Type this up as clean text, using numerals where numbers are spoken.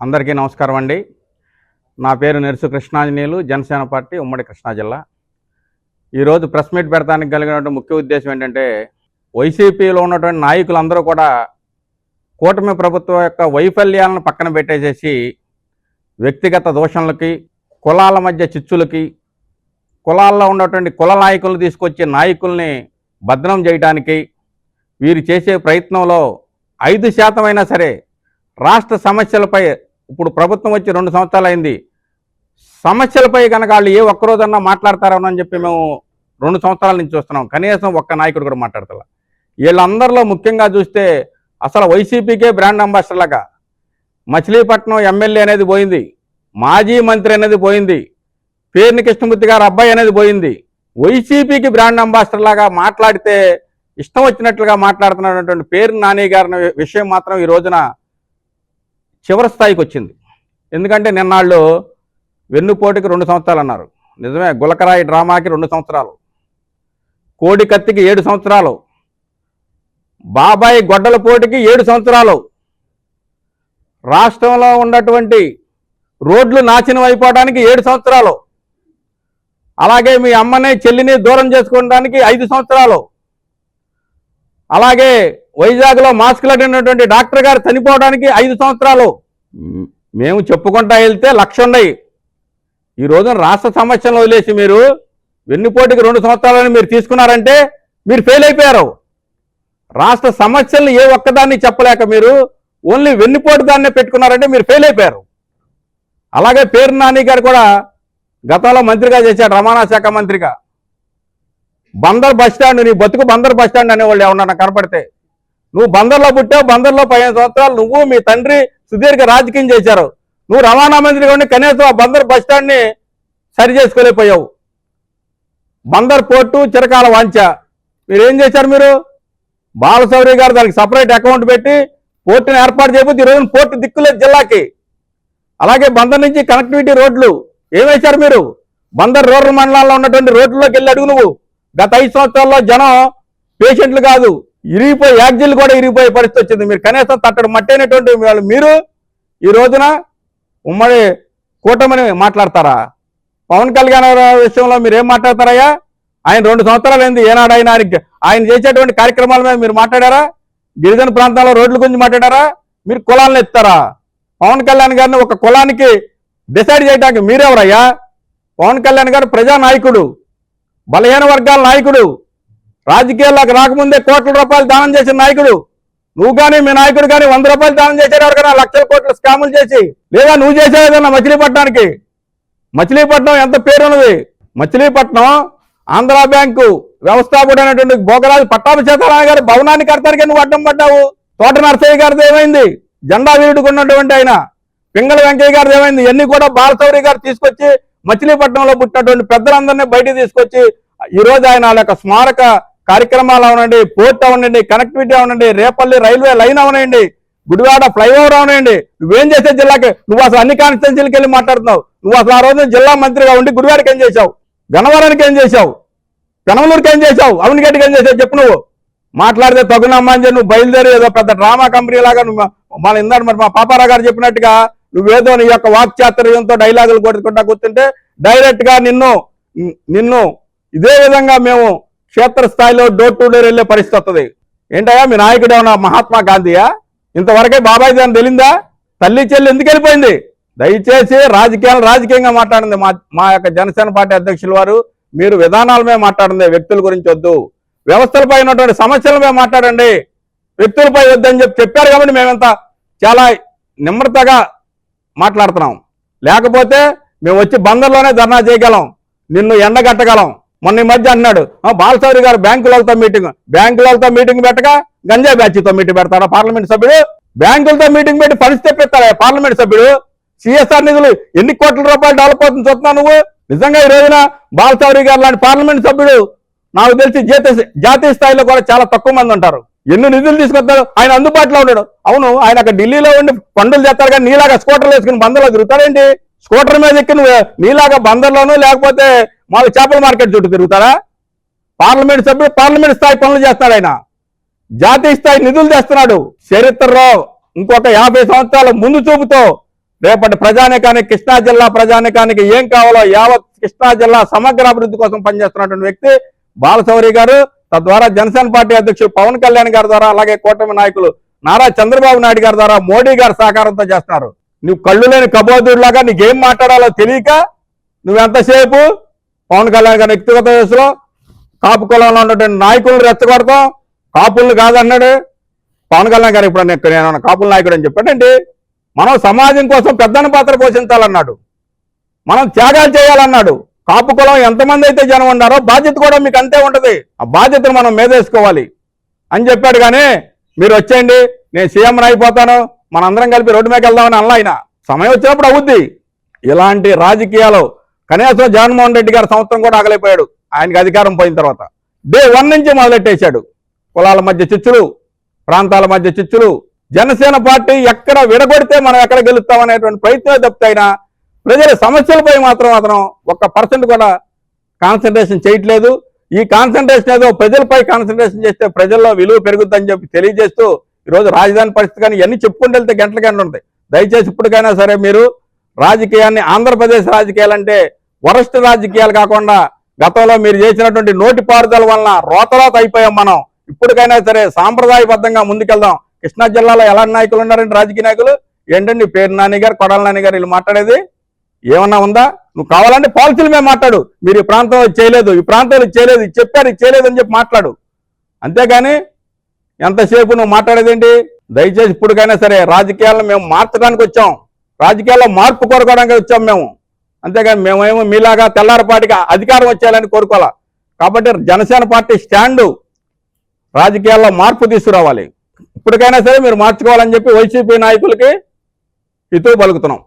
అందరికీ నమస్కారం అండి. నా పేరు నెర్సు కృష్ణాంజనేయులు, జనసేన పార్టీ ఉమ్మడి కృష్ణా జిల్లా. ఈరోజు ప్రెస్ మీట్ పెడతానికి కలిగినటువంటి ముఖ్య ఉద్దేశం ఏంటంటే, వైసీపీలో ఉన్నటువంటి నాయకులందరూ కూడా కూటమి ప్రభుత్వం యొక్క వైఫల్యాలను పక్కన పెట్టేసేసి వ్యక్తిగత దూషణలకి, కులాల మధ్య చిచ్చులకి, కులాల్లో ఉన్నటువంటి కుల నాయకులను తీసుకొచ్చి నాయకుల్ని బదనం చేయడానికి వీరు చేసే ప్రయత్నంలో 5% అయినా సరే రాష్ట్ర సమస్యలపై, ఇప్పుడు ప్రభుత్వం వచ్చి 2 సంవత్సరాలు అయింది, సమస్యలపై కనుక వాళ్ళు ఏ ఒక్కరోజన్నా మాట్లాడతారని చెప్పి మేము 2 సంవత్సరాల నుంచి చూస్తున్నాం. కనీసం ఒక్క నాయకుడు కూడా మాట్లాడతారు. వీళ్ళందరిలో ముఖ్యంగా చూస్తే అసలు వైసీపీకే బ్రాండ్ అంబాసిడర్ లాగా మచిలీపట్నం ఎమ్మెల్యే అనేది పోయింది, మాజీ మంత్రి అనేది పోయింది, పేర్ని కృష్ణమూర్తి గారు అబ్బాయి అనేది పోయింది. వైసీపీకి బ్రాండ్ అంబాసిడర్ లాగా మాట్లాడితే ఇష్టం వచ్చినట్లుగా మాట్లాడుతున్నటువంటి పేరు నాని గారి విషయం మాత్రం ఈ రోజున చివరి స్థాయికి వచ్చింది. ఎందుకంటే నిన్నాళ్ళు వెన్నుపోటుకి 2 సంవత్సరాలు అన్నారు. నిజమే, గులకరాయి డ్రామాకి 2 సంవత్సరాలు, కోడి కత్తికి 7 సంవత్సరాలు, బాబాయి గొడ్డల పోటుకి 7 సంవత్సరాలు, రాష్ట్రంలో ఉన్నటువంటి రోడ్లు నాశనం అయిపోవడానికి 7 సంవత్సరాలు, అలాగే మీ అమ్మని చెల్లిని దూరం చేసుకోవడానికి 5 సంవత్సరాలు, అలాగే వైజాగ్లో మాస్కులు అడిగినటువంటి డాక్టర్ గారు చనిపోవడానికి 5 సంవత్సరాలు. మేము చెప్పుకుంటా వెళ్తే 1,00,000 ఉన్నాయి. ఈ రోజున రాష్ట్ర సమస్యలను వదిలేసి మీరు వెన్నుపోటుకి 2 సంవత్సరాలని మీరు తీసుకున్నారంటే మీరు ఫెయిల్ అయిపోయారు. రాష్ట్ర సమస్యలను ఏ ఒక్కదాన్ని చెప్పలేక మీరు ఓన్లీ వెన్నుపోటు దాన్నే పెట్టుకున్నారంటే మీరు ఫెయిల్ అయిపోయారు. అలాగే పేరు నాని గారు కూడా గతంలో మంత్రిగా చేశాడు, రవాణా శాఖ మంత్రిగా. బందర్ బస్టాండ్, నీ బతుకు బందర్ బస్టాండ్ అనేవాళ్ళు ఏమన్నా కనపడితే, నువ్వు బందర్లో పుట్టావు, బందర్లో 15 సంవత్సరాలు నువ్వు మీ తండ్రి సుదీర్ఘ రాజకీయం చేశారు. నువ్వు రవాణా మంత్రిగా ఉండి కనీసం ఆ బందర్ బస్టాండ్ని సరి చేసుకోలేకపోయావు. బందర్ పోర్టు చిరకాల వాంచ మీరేం చేశారు? మీరు బాలశౌరి గారు దానికి సపరేట్ అకౌంట్ పెట్టి పోర్టుని ఏర్పాటు చేయకపోతే ఈరోజు పోర్టు దిక్కులేదు జిల్లాకి. అలాగే బందర్ నుంచి కనెక్టివిటీ రోడ్లు ఏమేశారు మీరు? బందర్ రూరల్ మండలాల్లో ఉన్నటువంటి రోడ్లలోకి వెళ్ళి అడుగు నువ్వు. గత 5 సంవత్సరాల్లో జనం పేషెంట్లు కాదు, ఇరిగిపోయి యాక్సిడెంట్లు కూడా ఇరిగిపోయే పరిస్థితి వచ్చింది. మీరు కనీసం తట్టడు మట్టైనటువంటి వాళ్ళు మీరు ఈ రోజున ఉమ్మడి కూటమిని మాట్లాడతారా? పవన్ కళ్యాణ్ విషయంలో మీరు ఏం మాట్లాడతారయ్యా? ఆయన 2 సంవత్సరాలు అయింది, ఏనాడు ఆయన చేసేటువంటి కార్యక్రమాల మీద మీరు మాట్లాడారా? గిరిజన ప్రాంతాల్లో రోడ్ల గురించి మాట్లాడారా? మీరు కులాలను ఎత్తారా? పవన్ కళ్యాణ్ గారిని ఒక కులానికి డిసైడ్ చేయడానికి మీరెవరయ్యా? పవన్ కళ్యాణ్ గారు ప్రజానాయకుడు, బలహీన వర్గాల నాయకుడు, రాజకీయాల్లోకి రాకముందే కోట్ల రూపాయలు దానం చేసిన నాయకుడు. నువ్వు కానీ మీ నాయకుడు కానీ 100 రూపాయలు దానం చేశారు ఎవరికైనా? లక్షల కోట్ల స్కాములు చేసి, లేదా నువ్వు చేసేదన్నా మచిలీపట్నానికి? మచిలీపట్నం ఎంత పేరున్నది? మచిలీపట్నం ఆంధ్ర బ్యాంకు వ్యవస్థాపకుడైనటువంటి భోగరాజు పట్టాభిషేకారాయణ గారి భవనాన్ని కడతానికి నువ్వు అడ్డం పడ్డావు. తోట నరసయ్య గారిది ఏమైంది? జెండా వీరుడికి ఉన్నటువంటి ఆయన పింగళ వెంకయ్య గారిది ఏమైంది? ఇవన్నీ కూడా బాలశౌరి గారు తీసుకొచ్చి మచిలీపట్నంలో పుట్టినటువంటి పెద్దలందరినీ బయటికి తీసుకొచ్చి ఈరోజు ఆయన వాళ్ళ యొక్క స్మారక కార్యక్రమాలు అవనండి, పోర్ట్ అవనండి, కనెక్టివిటీ అవనండి, రేపల్లి రైల్వే లైన్ అవనండి, గుడివాడ ఫ్లైఓవర్ అవనండి, నువ్వేం చేసే జిల్లాకి? నువ్వు అసలు అన్ని కాన్స్టిట్యున్సీలకు వెళ్ళి మాట్లాడుతున్నావు. నువ్వు అసలు ఆ రోజు జిల్లా మంత్రిగా ఉండి గుడివాడకి ఏం చేశావు? గన్నవరానికి ఏం చేశావు? పెనమలూరుకి ఏం చేశావు? అవనిగడ్డికి ఏం చేసావు చెప్పు. నువ్వు మాట్లాడితే తగునమ్మా అని నువ్వు బయలుదేరి ఏదో పెద్ద డ్రామా కంపెనీ లాగా నువ్వు మన ఇందాడు మరి మా పాపారావు గారు చెప్పినట్టుగా నువ్వేదో నీ యొక్క వాక్చాతుర్యంతో డైలాగులు కొట్టుకుంటా కూర్చుంటే డైరెక్ట్ గా నిన్ను ఇదే విధంగా మేము క్షేత్రస్థాయిలో డోర్ టు డోర్ వెళ్ళే పరిస్థితి వస్తుంది. ఏంటయ్యా మీ నాయకుడు ఏమన్నా మహాత్మా గాంధీయా? ఇంతవరకే బాబాయ్ దాన్ని తెలిందా? తల్లి చెల్లి ఎందుకు వెళ్ళిపోయింది? దయచేసి రాజకీయంగా మాట్లాడింది మా యొక్క జనసేన పార్టీ అధ్యక్షుల వారు. మీరు విధానాల మీద మాట్లాడండి, వ్యక్తుల గురించి వద్దు. వ్యవస్థలపై ఉన్నటువంటి సమస్యల మీద మాట్లాడండి, వ్యక్తులపై వద్దని చెప్పారు కాబట్టి మేమంతా చాలా నిమ్రతగా మాట్లాడుతున్నాం. లేకపోతే మేము వచ్చి బందర్లోనే ధర్నా చేయగలం, నిన్ను ఎండగట్టగలం. మొన్న ఈ మధ్య అన్నాడు బాలశౌరి గారు బ్యాంకులతో మీటింగ్ పెట్టగా గంజాయి బ్యాచ్తో మీటింగ్ పెడతాడా పార్లమెంట్ సభ్యుడు? బ్యాంకులతో మీటింగ్ పెట్టి ఫండ్స్ తెప్పిస్తాడా పార్లమెంట్ సభ్యుడు? సిఎస్ఆర్ నిధులు ఎన్ని కోట్ల రూపాయలు డెవలప్ అవుతుంది చూస్తున్నావు నువ్వు? నిజంగా ఈ రోజున బాలశౌరి గారు లాంటి పార్లమెంట్ సభ్యుడు నాకు తెలిసి జాతీయ స్థాయిలో కూడా చాలా తక్కువ మంది ఉంటారు. ఎన్ని నిధులు తీసుకొస్తారు? ఆయన అందుబాటులో ఉన్నాడు. అవును, ఆయన అక్కడ ఢిల్లీలో ఉండి పండులు చేస్తారు, కానీ నీలాగా స్కూటర్లు వేసుకుని బందర్లో తిరుగుతాడేంటి? స్కూటర్ మీద ఎక్కి నువ్వు నీలాగా బందర్లోనూ లేకపోతే మాకు చేపల మార్కెట్ చుట్టూ తిరుగుతారా? పార్లమెంట్ సభ్యుడు పార్లమెంట్ స్థాయి పనులు చేస్తాడు, ఆయన జాతీయ స్థాయి నిధులు తెస్తున్నాడు. చరిత్రలో ఇంకొక 50 సంవత్సరాల ముందు చూపుతో రేపటి ప్రజానికానికి, కృష్ణా జిల్లా ప్రజానికానికి ఏం కావాలో యావత్ కృష్ణా జిల్లా సమగ్ర అభివృద్ధి కోసం పనిచేస్తున్నటువంటి వ్యక్తి బాలశౌరి గారు. తద్వారా జనసేన పార్టీ అధ్యక్షుడు పవన్ కళ్యాణ్ గారి ద్వారా, అలాగే కూటమి నాయకులు నారా చంద్రబాబు నాయుడు గారి ద్వారా, మోడీ గారి సహకారంతో చేస్తున్నారు. నువ్వు కళ్ళు లేని కబోదుడిలాగా నీకేం మాట్లాడాలో తెలియక నువ్వెంతసేపు పవన్ కళ్యాణ్ గారి వ్యక్తిగత వయసులో కాపు కులంలో ఉన్నటువంటి నాయకులను రెచ్చగొడతాం. కాపులను కాదన్నాడు పవన్ కళ్యాణ్ గారు. ఇప్పుడు నేను కాపుల నాయకుడు అని చెప్పాడండి. మనం సమాజం కోసం పెద్దన పాత్ర పోషించాలన్నాడు, మనం త్యాగాలు చేయాలన్నాడు. కాపు కులం ఎంతమంది అయితే జనం ఉన్నారో బాధ్యత కూడా మీకు అంతే ఉంటుంది. ఆ బాధ్యతను మనం మీదేసుకోవాలి అని చెప్పాడు. కానీ మీరు వచ్చేయండి, నేను సీఎంని అయిపోతాను, మనందరం కలిపి రోడ్డు మీద వెళ్దామని అలా ఆయన సమయం వచ్చినప్పుడు అవుద్ది. ఇలాంటి రాజకీయాలు కనీసం జగన్మోహన్ రెడ్డి గారు సంవత్సరం కూడా ఆగలేకపోయాడు. ఆయనకి అధికారం పోయిన తర్వాత డే 1 నుంచి మొదలెట్టేశాడు. కులాల మధ్య చిచ్చులు, ప్రాంతాల మధ్య చిచ్చులు. జనసేన పార్టీ ఎక్కడ విడగొడితే మనం ఎక్కడ గెలుస్తామనేటువంటి ప్రయత్నం తప్పితేనా ప్రజల సమస్యలపై మాత్రం అతను 1% కూడా కాన్సన్ట్రేషన్ చేయట్లేదు. ఈ కాన్సన్ట్రేషన్ ఏదో ప్రజలపై కాన్సన్ట్రేషన్ చేస్తే ప్రజల్లో విలువ పెరుగుతుందని చెప్పి తెలియజేస్తూ ఈరోజు రాజధాని పరిస్థితి కానీ ఇవన్నీ చెప్పుకుంటూ వెళ్తే గంటలు ఉంటాయి. దయచేసి ఇప్పటికైనా సరే మీరు రాజకీయాన్ని, ఆంధ్రప్రదేశ్ రాజకీయాలంటే వరస్ట్ రాజకీయాలు కాకుండా గతంలో మీరు చేసినటువంటి నోటి పారుదల వలన రోతరోత అయిపోయాం మనం. ఇప్పటికైనా సరే సాంప్రదాయబద్ధంగా ముందుకెళ్దాం. కృష్ణా జిల్లాలో ఎలాంటి నాయకులు ఉన్నారంటే రాజకీయ నాయకులు ఏంటండి, పేరు నాని గారు, కొడాల నాని గారు వీళ్ళు మాట్లాడేది ఏమన్నా ఉందా? నువ్వు కావాలంటే పాలసీల మీద మాట్లాడు. మీరు ఈ ప్రాంతంలో చేయలేదు, ఈ ప్రాంతంలో చేయలేదు, ఇది చెప్పారు, ఇది చేయలేదు అని చెప్పి మాట్లాడు. అంతేగాని ఎంతసేపు నువ్వు మాట్లాడేదేంటి? దయచేసి ఇప్పటికైనా సరే రాజకీయాలను మేము మార్చడానికి వచ్చాం, రాజకీయాల్లో మార్పు కోరుకోవడానికి వచ్చాం మేము. అంతేగాని మేమేమో మీలాగా తెల్లారపాటిగా అధికారం వచ్చేయాలని కోరుకోవాలా. కాబట్టి జనసేన పార్టీ స్టాండు రాజకీయాల్లో మార్పు తీసుకురావాలి. ఇప్పటికైనా సరే మీరు మార్చుకోవాలని చెప్పి వైసీపీ నాయకులకి హితవు పలుకుతున్నాం.